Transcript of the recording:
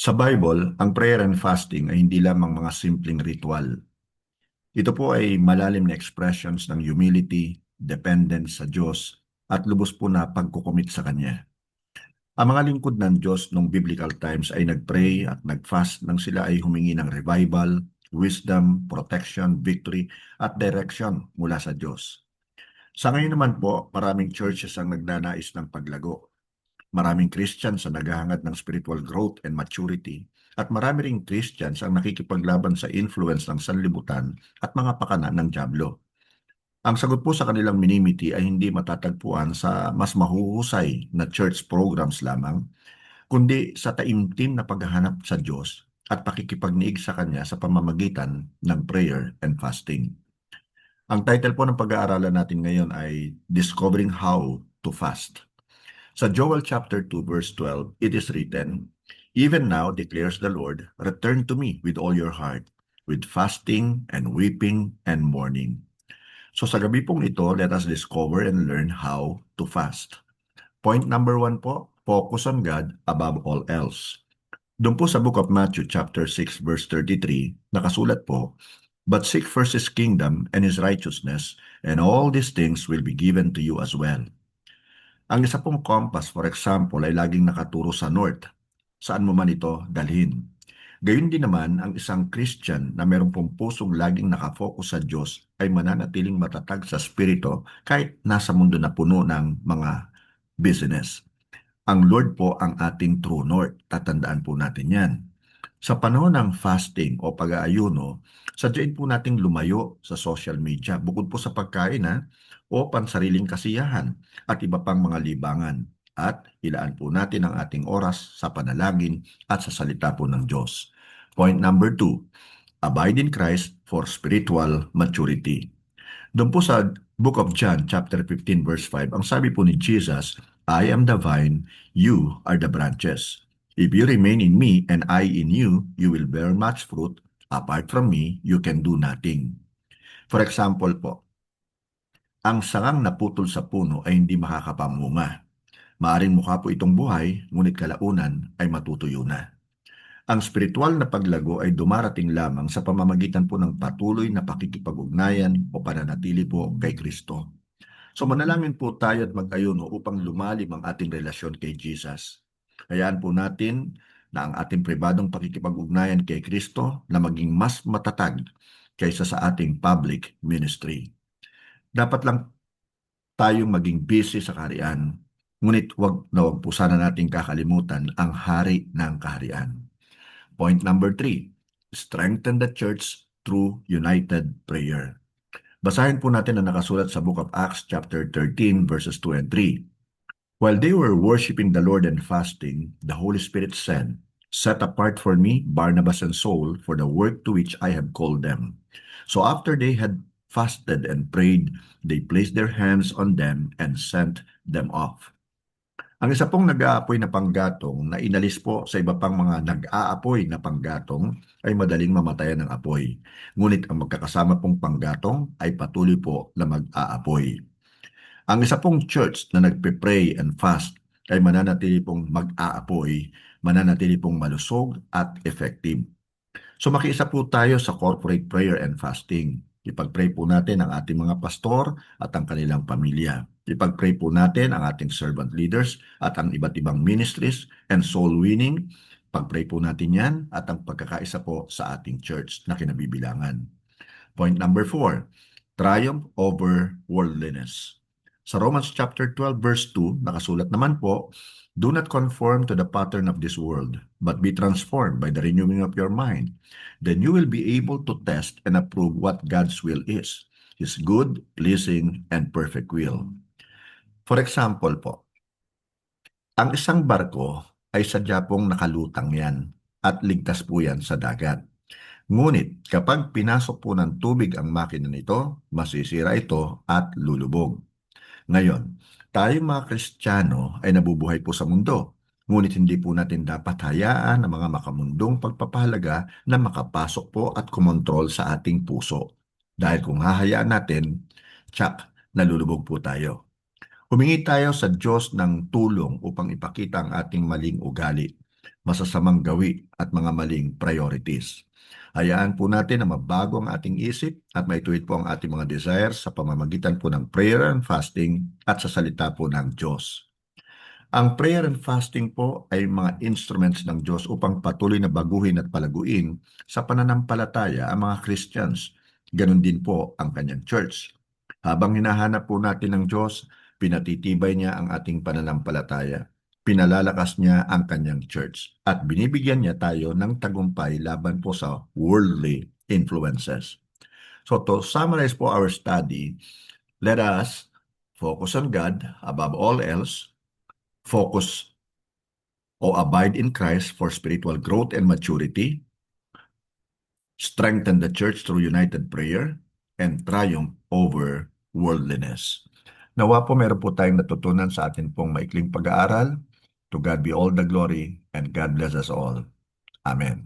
Sa Bible, ang prayer and fasting ay hindi lamang mga simpleng ritual. Ito po ay malalim na expressions ng humility, dependence sa Diyos, at lubos po na pagkukumit sa Kanya. Ang mga lingkod ng Diyos noong biblical times ay nagpray at nagfast nang sila ay humingi ng revival, wisdom, protection, victory, at direction mula sa Diyos. Sa ngayon naman po, maraming churches ang nagnanais ng paglago. Maraming Christians ang naghahangad ng spiritual growth and maturity, at marami ring Christians ang nakikipaglaban sa influence ng sanlibutan at mga pakana ng dyablo. Ang sagot po sa kanilang minimiti ay hindi matatagpuan sa mas mahuhusay na church programs lamang, kundi sa taimtim na paghahanap sa Diyos at pakikipagniig sa Kanya sa pamamagitan ng prayer and fasting. Ang title po ng pag-aaralan natin ngayon ay Discovering How to Fast. Sa Joel chapter 2 verse 12, it is written, "Even now declares the Lord, return to me with all your heart, with fasting and weeping and mourning." So sa gabi pong ito, let us discover and learn how to fast. Point number 1 po, focus on God above all else. Doon po sa book of Matthew chapter 6 verse 33, nakasulat po, "But seek first His kingdom and His righteousness, and all these things will be given to you as well." Ang isa pong compass, for example, ay laging nakaturo sa north. Saan mo man ito dalhin. Gayun din naman, ang isang Christian na mayroong pong pusong laging nakafocus sa Diyos ay mananatiling matatag sa spirito kahit nasa mundo na puno ng mga business. Ang Lord po ang ating true north. Tatandaan po natin yan. Sa panahon ng fasting o pag-aayuno, sadyain po nating lumayo sa social media bukod po sa pagkain o pansariling kasiyahan at iba pang mga libangan. At ilaan po natin ang ating oras sa panalangin at sa salita po ng Diyos. Point number 2, abide in Christ for spiritual maturity. Doon po sa Book of John, chapter 15, verse 5, ang sabi po ni Jesus, "I am the vine, you are the branches. If you remain in me and I in you, you will bear much fruit. Apart from me, you can do nothing." For example po, ang sangang naputol sa puno ay hindi makakapamunga. Maaring mukha po itong buhay, ngunit kalaunan ay matutuyo na. Ang spiritual na paglago ay dumarating lamang sa pamamagitan po ng patuloy na pakikipag-ugnayan o pananatili po kay Kristo. So manalangin po tayo at mag-ayuno upang lumalim ang ating relasyon kay Jesus. Hayaan po natin na ang ating pribadong pakikipag-ugnayan kay Kristo na maging mas matatag kaysa sa ating public ministry. Dapat lang tayong maging busy sa kaharian, ngunit wag po sana nating kakalimutan ang hari ng kaharian. Point number 3, strengthen the church through united prayer. Basahin po natin ang nakasulat sa Book of Acts chapter 13 verses 2 and 3. "While they were worshiping the Lord and fasting, the Holy Spirit said, 'Set apart for me Barnabas and Saul for the work to which I have called them.' So after they had fasted and prayed, they placed their hands on them and sent them off." Ang isa pong nag-aapoy na panggatong na inalis po sa iba pang mga nag-aapoy na panggatong ay madaling mamatayan ng apoy. Ngunit ang magkakasama pong panggatong ay patuloy po na mag-aapoy. Ang isa pong church na nagpe-pray and fast ay mananatili pong mag-aapoy, mananatili pong malusog at effective. So makiisa po tayo sa corporate prayer and fasting. Ipag-pray po natin ang ating mga pastor at ang kanilang pamilya. Ipag-pray po natin ang ating servant leaders at ang iba't ibang ministries and soul winning. Pag-pray po natin yan at ang pagkakaisa po sa ating church na kinabibilangan. Point number 4, triumph over worldliness. Sa Romans chapter 12 verse 2, nakasulat naman po, "Do not conform to the pattern of this world, but be transformed by the renewing of your mind. Then you will be able to test and approve what God's will is, His good, pleasing, and perfect will." For example po, ang isang barko ay sadya pong nakalutang yan at ligtas po yan sa dagat. Ngunit kapag pinasok po ng tubig ang makina nito, masisira ito at lulubog. Ngayon, tayo mga Kristiyano ay nabubuhay po sa mundo. Ngunit hindi po natin dapat hayaan ang mga makamundong pagpapahalaga na makapasok po at kumontrol sa ating puso. Dahil kung hahayaan natin, tsak, nalulubog po tayo. Humingi tayo sa Diyos ng tulong upang ipakita ang ating maling ugali. masasamang gawi at mga maling priorities. Hayaan po natin na mabago ang ating isip at maituwid po ang ating mga desires sa pamamagitan po ng prayer and fasting at sa salita po ng Diyos. Ang prayer and fasting po ay mga instruments ng Diyos upang patuloy na baguhin at palaguin sa pananampalataya ang mga Christians. Ganon din po ang kanyang church. Habang hinahanap po natin ng Diyos, pinatitibay niya ang ating pananampalataya. Pinalalakas niya ang kanyang church at binibigyan niya tayo ng tagumpay laban po sa worldly influences. So to summarize po our study, let us focus on God above all else, focus o abide in Christ for spiritual growth and maturity, strengthen the church through united prayer, and triumph over worldliness. Nawa po meron po tayong natutunan sa atin pong maikling pag-aaral. To God be all the glory and God bless us all. Amen.